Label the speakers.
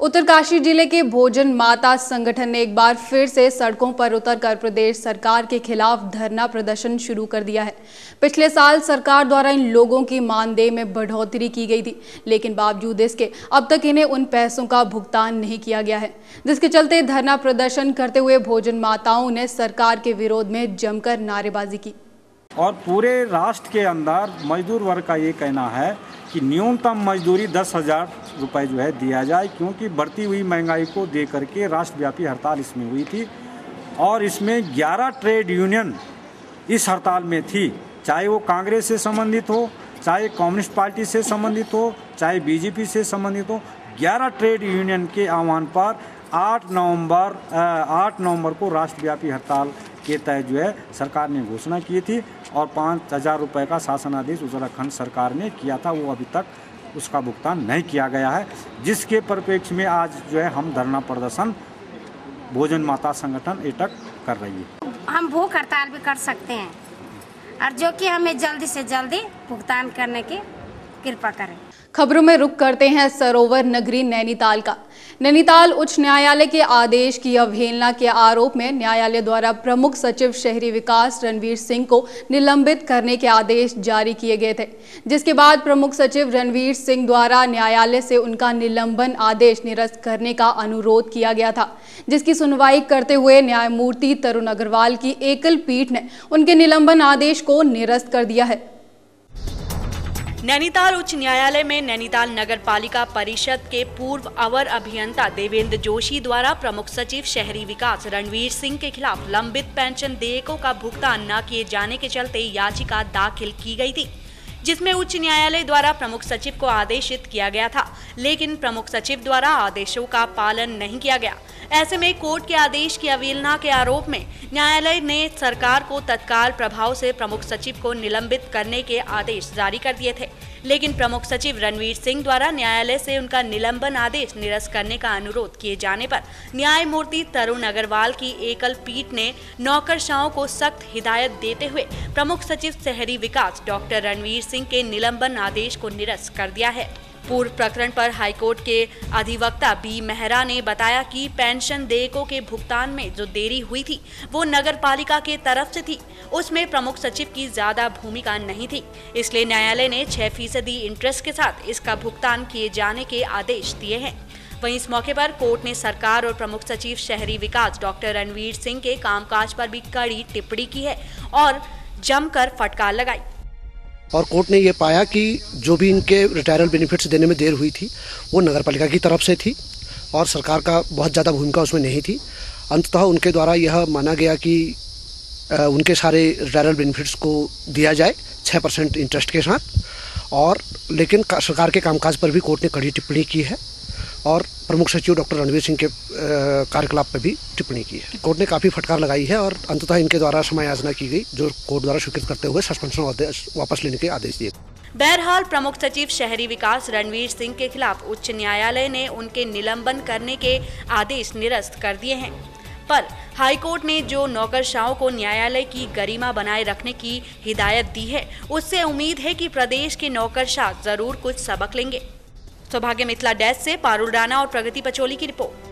Speaker 1: उत्तरकाशी जिले के भोजन माता संगठन ने एक बार फिर से सड़कों पर उतरकर प्रदेश सरकार के खिलाफ धरना प्रदर्शन शुरू कर दिया है। पिछले साल सरकार द्वारा इन लोगों की मानदेय में बढ़ोतरी की गई थी, लेकिन बावजूद इसके अब तक इन्हें उन पैसों का भुगतान नहीं किया गया है, जिसके चलते धरना प्रदर्शन करते हुए भोजन माताओं ने सरकार के विरोध में जमकर नारेबाजी की।
Speaker 2: और पूरे राष्ट्र के अंदर मजदूर वर्ग का ये कहना है कि न्यूनतम मजदूरी 10,000 रुपये जो है दिया जाए, क्योंकि बढ़ती हुई महंगाई को दे करके राष्ट्रव्यापी हड़ताल इसमें हुई थी और इसमें 11 ट्रेड यूनियन इस हड़ताल में थी, चाहे वो कांग्रेस से संबंधित हो, चाहे कम्युनिस्ट पार्टी से संबंधित हो, चाहे बीजेपी से संबंधित हो। 11 ट्रेड यूनियन के आह्वान पर 8 नवंबर को राष्ट्रव्यापी हड़ताल के तहत जो है सरकार ने घोषणा की थी और 5,000 रुपये का शासन आदेश उत्तराखंड सरकार ने किया था, वो अभी तक उसका भुगतान नहीं किया गया है, जिसके परिप्रेक्ष्य में आज जो है हम धरना प्रदर्शन भोजन माता संगठन एटक कर रही है।
Speaker 3: हम भूख हड़ताल भी कर सकते हैं और जो कि हमें जल्दी से जल्दी भुगतान करने की कृपा करें।
Speaker 1: खबरों में रुक करते हैं सरोवर नगरी नैनीताल का। नैनीताल उच्च न्यायालय के आदेश की अवहेलना के आरोप में न्यायालय द्वारा प्रमुख सचिव शहरी विकास रणवीर सिंह को निलंबित करने के आदेश जारी किए गए थे, जिसके बाद प्रमुख सचिव रणवीर सिंह द्वारा न्यायालय से उनका निलंबन आदेश निरस्त करने का अनुरोध किया गया था, जिसकी सुनवाई करते हुए न्यायमूर्ति तरुण अग्रवाल की एकल पीठ ने उनके निलंबन आदेश को निरस्त कर दिया है।
Speaker 4: नैनीताल उच्च न्यायालय में नैनीताल नगर पालिका परिषद के पूर्व अवर अभियंता देवेंद्र जोशी द्वारा प्रमुख सचिव शहरी विकास रणवीर सिंह के खिलाफ लंबित पेंशन देयकों का भुगतान न किए जाने के चलते याचिका दाखिल की गई थी, जिसमें उच्च न्यायालय द्वारा प्रमुख सचिव को आदेशित किया गया था, लेकिन प्रमुख सचिव द्वारा आदेशों का पालन नहीं किया गया। ऐसे में कोर्ट के आदेश की अवहेलना के आरोप में न्यायालय ने सरकार को तत्काल प्रभाव से प्रमुख सचिव को निलंबित करने के आदेश जारी कर दिए थे, लेकिन प्रमुख सचिव रणवीर सिंह द्वारा न्यायालय से उनका निलंबन आदेश निरस्त करने का अनुरोध किए जाने पर न्यायमूर्ति तरुण अग्रवाल की एकल पीठ ने नौकरशाहों को सख्त हिदायत देते हुए प्रमुख सचिव शहरी विकास डॉक्टर रणवीर सिंह के निलंबन आदेश को निरस्त कर दिया है। पूर्व प्रकरण पर हाईकोर्ट के अधिवक्ता बी मेहरा ने बताया कि पेंशन देयकों के भुगतान में जो देरी हुई थी वो नगर पालिका के तरफ से थी, उसमें प्रमुख सचिव की ज्यादा भूमिका नहीं थी, इसलिए न्यायालय ने 6% इंटरेस्ट के साथ इसका भुगतान किए जाने के आदेश दिए हैं। वहीं इस मौके पर कोर्ट ने सरकार और प्रमुख सचिव शहरी विकास डॉक्टर रणवीर सिंह के कामकाज पर भी कड़ी टिप्पणी की है और जमकर फटकार लगाई।
Speaker 5: और कोर्ट ने ये पाया कि जो भी इनके रिटायरल बेनिफिट्स देने में देर हुई थी वो नगरपालिका की तरफ से थी और सरकार का बहुत ज़्यादा भूमिका उसमें नहीं थी। अंततः उनके द्वारा यह माना गया कि उनके सारे रिटायरल बेनिफिट्स को दिया जाए 6% इंटरेस्ट के साथ, और लेकिन सरकार के कामकाज पर भी कोर्ट ने कड़ी टिप्पणी की है और प्रमुख सचिव डॉक्टर रणवीर सिंह के कार्यकलाप पर भी टिप्पणी की है। कोर्ट ने काफ़ी फटकार लगाई है और अंततः इनके द्वारा समायाचना की गई, जो कोर्ट द्वारा स्वीकृत करते हुए सस्पेंशन आदेश वापस लेने के आदेश दिए।
Speaker 4: बहरहाल प्रमुख सचिव शहरी विकास रणवीर सिंह के खिलाफ उच्च न्यायालय ने उनके निलंबन करने के आदेश निरस्त कर दिए हैं, पर हाईकोर्ट ने जो नौकरशाहों को न्यायालय की गरिमा बनाए रखने की हिदायत दी है, उससे उम्मीद है कि प्रदेश के नौकरशाह जरूर कुछ सबक लेंगे। सौभाग्य मिथिला डेस्क से पारुल राणा और प्रगति पचोली की रिपोर्ट।